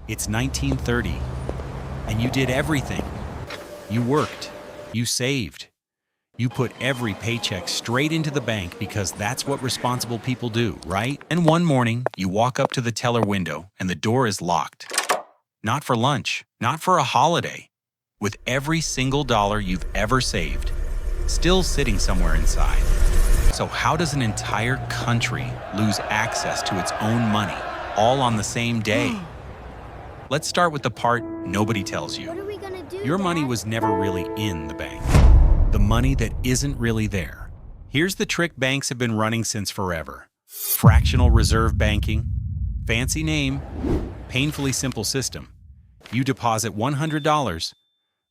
It's 1930, and you did everything. You worked, you saved, you put every paycheck straight into the bank because that's what responsible people do, right? And one morning, you walk up to the teller window and the door is locked. Not for lunch, not for a holiday, with every single dollar you've ever saved still sitting somewhere inside. So how does an entire country lose access to its own money all on the same day? Let's start with the part nobody tells you. What are we gonna do, Your money Dad? was never really in the bank. The money that isn't really there. Here's the trick banks have been running since forever. Fractional reserve banking. Fancy name, painfully simple system. You deposit $100.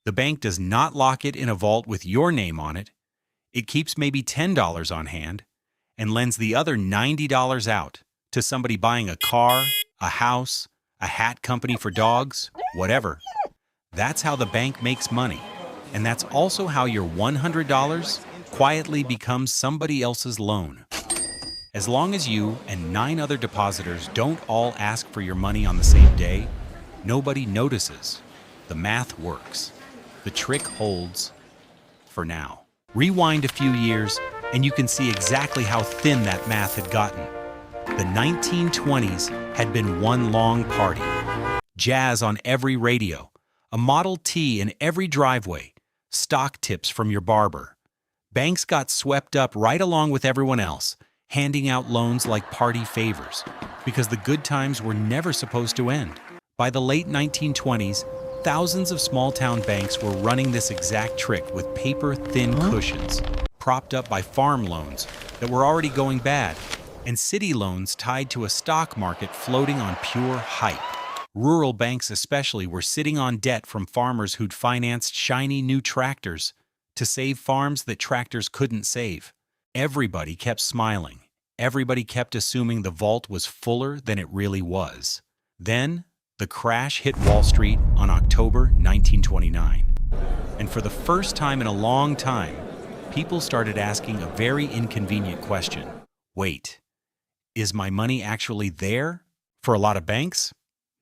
The bank does not lock it in a vault with your name on it. It keeps maybe $10 on hand and lends the other $90 out to somebody buying a car, a house, a hat company for dogs, whatever. That's how the bank makes money. And that's also how your $100 quietly becomes somebody else's loan. As long as you and 9 other depositors don't all ask for your money on the same day, nobody notices. The math works. The trick holds for now. Rewind a few years, and you can see exactly how thin that math had gotten. The 1920s had been one long party. Jazz on every radio, a Model T in every driveway, stock tips from your barber. Banks got swept up right along with everyone else, handing out loans like party favors, because the good times were never supposed to end. By the late 1920s, thousands of small-town banks were running this exact trick with paper-thin cushions, propped up by farm loans that were already going bad, and city loans tied to a stock market floating on pure hype. Rural banks especially were sitting on debt from farmers who'd financed shiny new tractors to save farms that tractors couldn't save. Everybody kept smiling. Everybody kept assuming the vault was fuller than it really was. Then, the crash hit Wall Street on October 1929. And for the first time in a long time, people started asking a very inconvenient question. Wait, is my money actually there? For a lot of banks?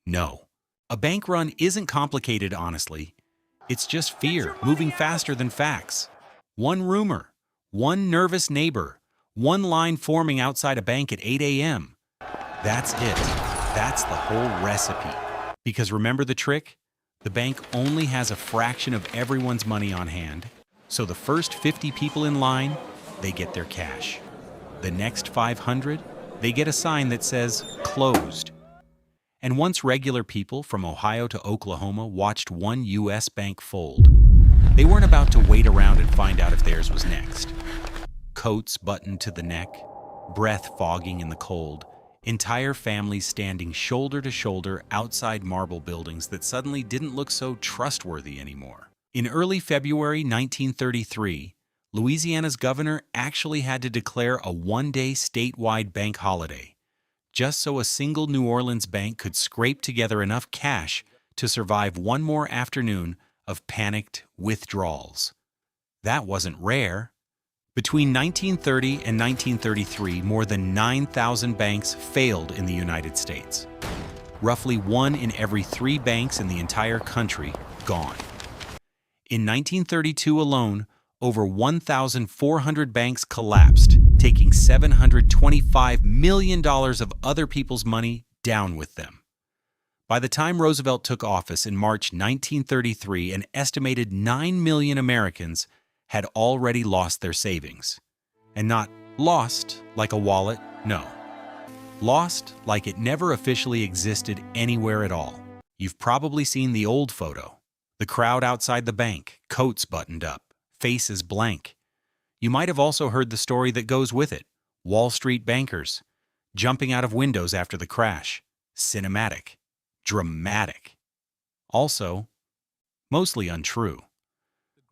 No. A bank run isn't complicated, honestly. It's just fear moving faster than facts. One rumor, one nervous neighbor, one line forming outside a bank at 8 a.m. That's it. That's the whole recipe. Because remember the trick? The bank only has a fraction of everyone's money on hand, so the first 50 people in line, they get their cash. The next 500, they get a sign that says, closed. And once regular people from Ohio to Oklahoma watched one U.S. bank fold, they weren't about to wait around and find out if theirs was next. Coats buttoned to the neck, breath fogging in the cold, entire families standing shoulder to shoulder outside marble buildings that suddenly didn't look so trustworthy anymore. In early February 1933, Louisiana's governor actually had to declare a one-day statewide bank holiday, just so a single New Orleans bank could scrape together enough cash to survive one more afternoon of panicked withdrawals. That wasn't rare. Between 1930 and 1933, more than 9,000 banks failed in the United States. Roughly 1 in every 3 banks in the entire country gone. In 1932 alone, over 1,400 banks collapsed, taking $725 million of other people's money down with them. By the time Roosevelt took office in March 1933, an estimated 9 million Americans had already lost their savings. And not lost like a wallet, no. Lost like it never officially existed anywhere at all. You've probably seen the old photo. The crowd outside the bank, coats buttoned up, faces blank. You might have also heard the story that goes with it. Wall Street bankers, jumping out of windows after the crash. Cinematic. Dramatic. Also, mostly untrue.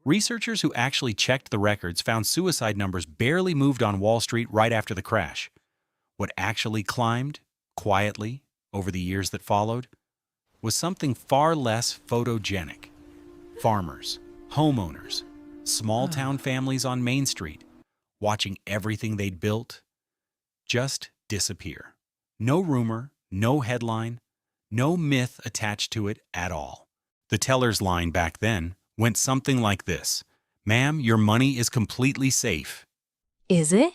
Researchers who actually checked the records found suicide numbers barely moved on Wall Street right after the crash. What actually climbed, quietly, over the years that followed, was something far less photogenic. Farmers, homeowners, small-town families on Main Street, watching everything they'd built just disappear. No rumor, no headline, No myth attached to it at all. The teller's line back then went something like this: "Ma'am, your money is completely safe." Is it?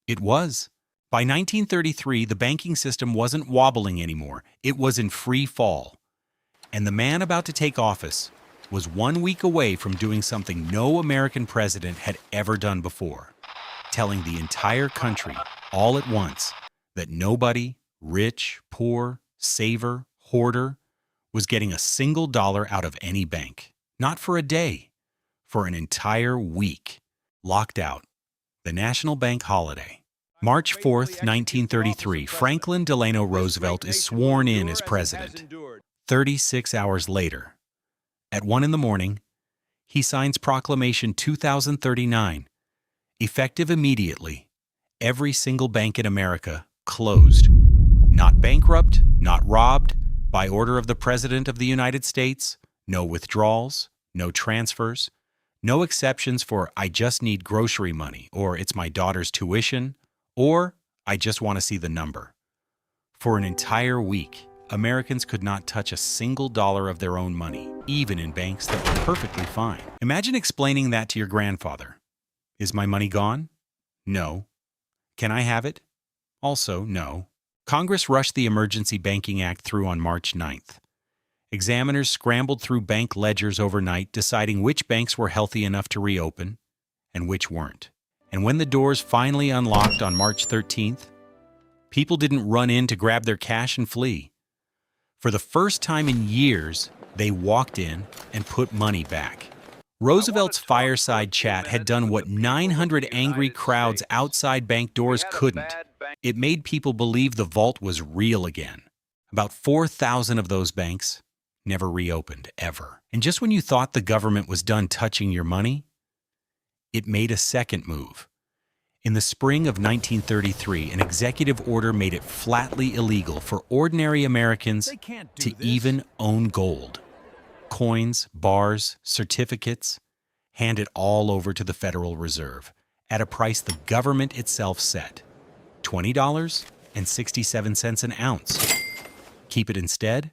It was. By 1933, the banking system wasn't wobbling anymore. It was in free fall. And the man about to take office was 1 week away from doing something no American president had ever done before: telling the entire country, all at once, that nobody, rich, poor, saver, hoarder, was getting a single dollar out of any bank. Not for a day, for an entire week. Locked out. The National Bank holiday. March 4th, 1933, Franklin Delano Roosevelt is sworn in as president. 36 hours later, at 1 in the morning, he signs Proclamation 2039. Effective immediately, every single bank in America closed. Not bankrupt, not robbed, by order of the President of the United States, no withdrawals, no transfers, no exceptions for "I just need grocery money," or "it's my daughter's tuition," or "I just want to see the number." For an entire week, Americans could not touch a single dollar of their own money, even in banks that were perfectly fine. Imagine explaining that to your grandfather. Is my money gone? No. Can I have it? Also, no. Congress rushed the Emergency Banking Act through on March 9th. Examiners scrambled through bank ledgers overnight, deciding which banks were healthy enough to reopen and which weren't. And when the doors finally unlocked on March 13th, people didn't run in to grab their cash and flee. For the first time in years, they walked in and put money back. Roosevelt's fireside chat had done what 900 angry crowds outside bank doors couldn't. It made people believe the vault was real again. About 4,000 of those banks never reopened, ever. And just when you thought the government was done touching your money, it made a second move. In the spring of 1933, an executive order made it flatly illegal for ordinary Americans to even own gold. Coins, bars, certificates, hand it all over to the Federal Reserve at a price the government itself set: $20.67 an ounce. Keep it instead?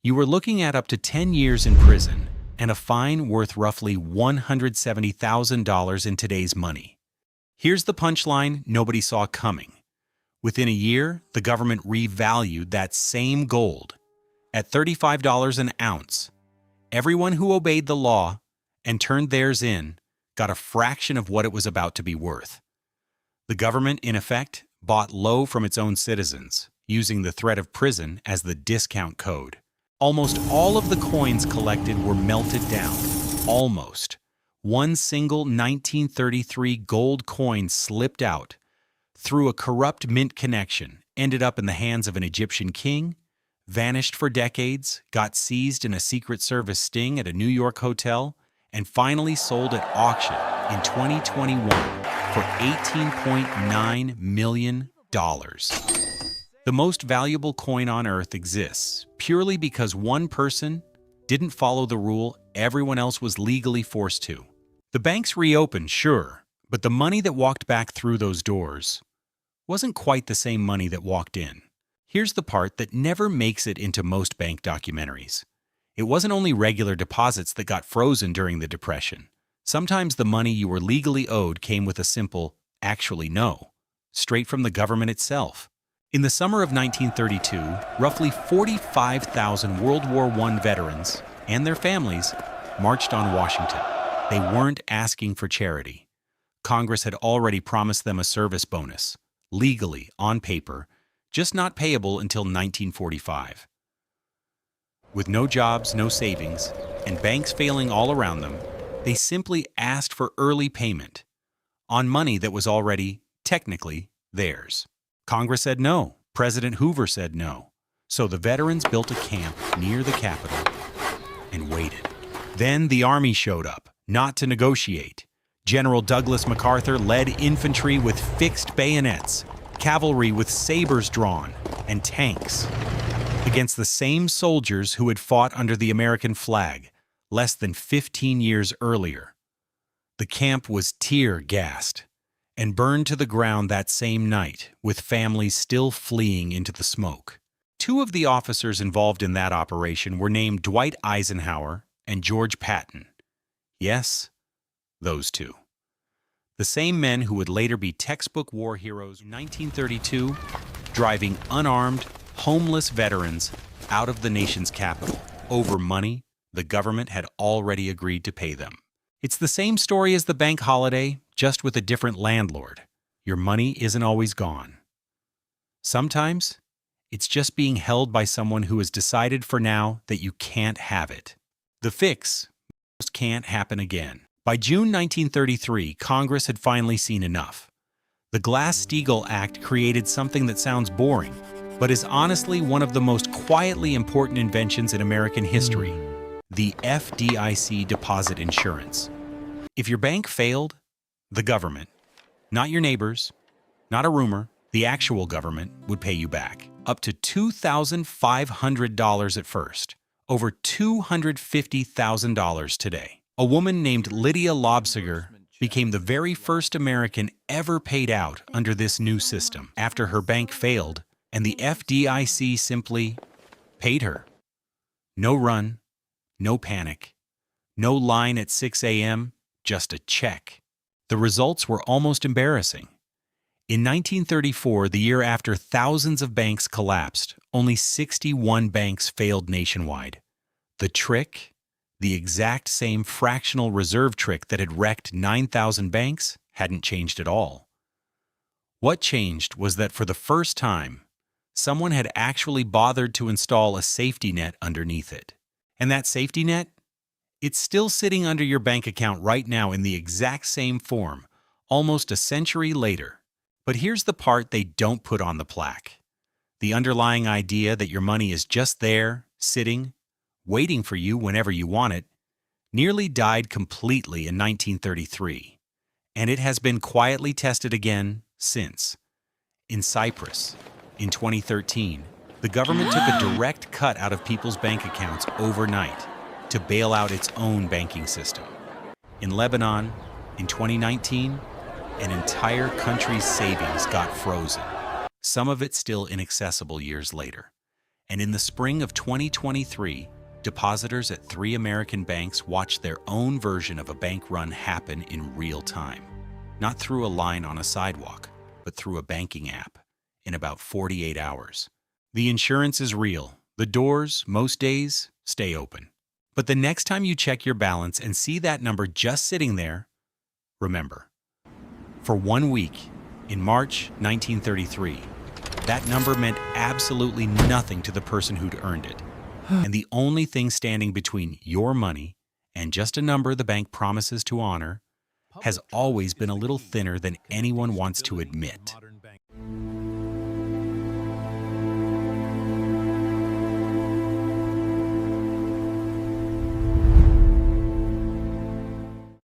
You were looking at up to 10 years in prison and a fine worth roughly $170,000 in today's money. Here's the punchline nobody saw coming. Within a year, the government revalued that same gold at $35 an ounce. Everyone who obeyed the law and turned theirs in got a fraction of what it was about to be worth. The government, in effect, bought low from its own citizens, using the threat of prison as the discount code. Almost all of the coins collected were melted down. Almost. One single 1933 gold coin slipped out through a corrupt mint connection, ended up in the hands of an Egyptian king, vanished for decades, got seized in a Secret Service sting at a New York hotel, and finally sold at auction in 2021 for $18.9 million. The most valuable coin on earth exists purely because one person didn't follow the rule everyone else was legally forced to. The banks reopened, sure, but the money that walked back through those doors wasn't quite the same money that walked in. Here's the part that never makes it into most bank documentaries. It wasn't only regular deposits that got frozen during the Depression. Sometimes the money you were legally owed came with a simple, "actually no," straight from the government itself. In the summer of 1932, roughly 45,000 World War I veterans and their families marched on Washington. They weren't asking for charity. Congress had already promised them a service bonus, legally, on paper, just not payable until 1945. With no jobs, no savings, and banks failing all around them, they simply asked for early payment on money that was already, technically, theirs. Congress said no. President Hoover said no. So the veterans built a camp near the Capitol and waited. Then the Army showed up, not to negotiate. General Douglas MacArthur led infantry with fixed bayonets, cavalry with sabers drawn, and tanks against the same soldiers who had fought under the American flag less than 15 years earlier. The camp was tear-gassed and burned to the ground that same night, with families still fleeing into the smoke. Two of the officers involved in that operation were named Dwight Eisenhower and George Patton. Yes, those two. The same men who would later be textbook war heroes in 1932, driving unarmed, homeless veterans out of the nation's capital over money the government had already agreed to pay them. It's the same story as the bank holiday, just with a different landlord. Your money isn't always gone. Sometimes, it's just being held by someone who has decided for now that you can't have it. The fix just can't happen again. By June 1933, Congress had finally seen enough. The Glass-Steagall Act created something that sounds boring, but is honestly one of the most quietly important inventions in American history: the FDIC deposit insurance. If your bank failed, the government, not your neighbors, not a rumor, the actual government would pay you back. Up to $2,500 at first, over $250,000 today. A woman named Lydia Lobsiger became the very first American ever paid out under this new system after her bank failed, and the FDIC simply paid her. No run, no panic, no line at 6 a.m., just a check. The results were almost embarrassing. In 1934, the year after thousands of banks collapsed, only 61 banks failed nationwide. The trick? The exact same fractional reserve trick that had wrecked 9,000 banks hadn't changed at all. What changed was that for the first time, someone had actually bothered to install a safety net underneath it. And that safety net? It's still sitting under your bank account right now in the exact same form, almost a century later. But here's the part they don't put on the plaque. The underlying idea that your money is just there, sitting, waiting for you whenever you want it, nearly died completely in 1933, and it has been quietly tested again since. In Cyprus, in 2013, the government took a direct cut out of people's bank accounts overnight to bail out its own banking system. In Lebanon, in 2019, an entire country's savings got frozen, some of it still inaccessible years later. And in the spring of 2023, depositors at 3 American banks watched their own version of a bank run happen in real time. Not through a line on a sidewalk, but through a banking app, in about 48 hours. The insurance is real. The doors, most days, stay open. But the next time you check your balance and see that number just sitting there, remember, for 1 week, in March 1933, that number meant absolutely nothing to the person who'd earned it. And the only thing standing between your money and just a number the bank promises to honor has always been a little thinner than anyone wants to admit.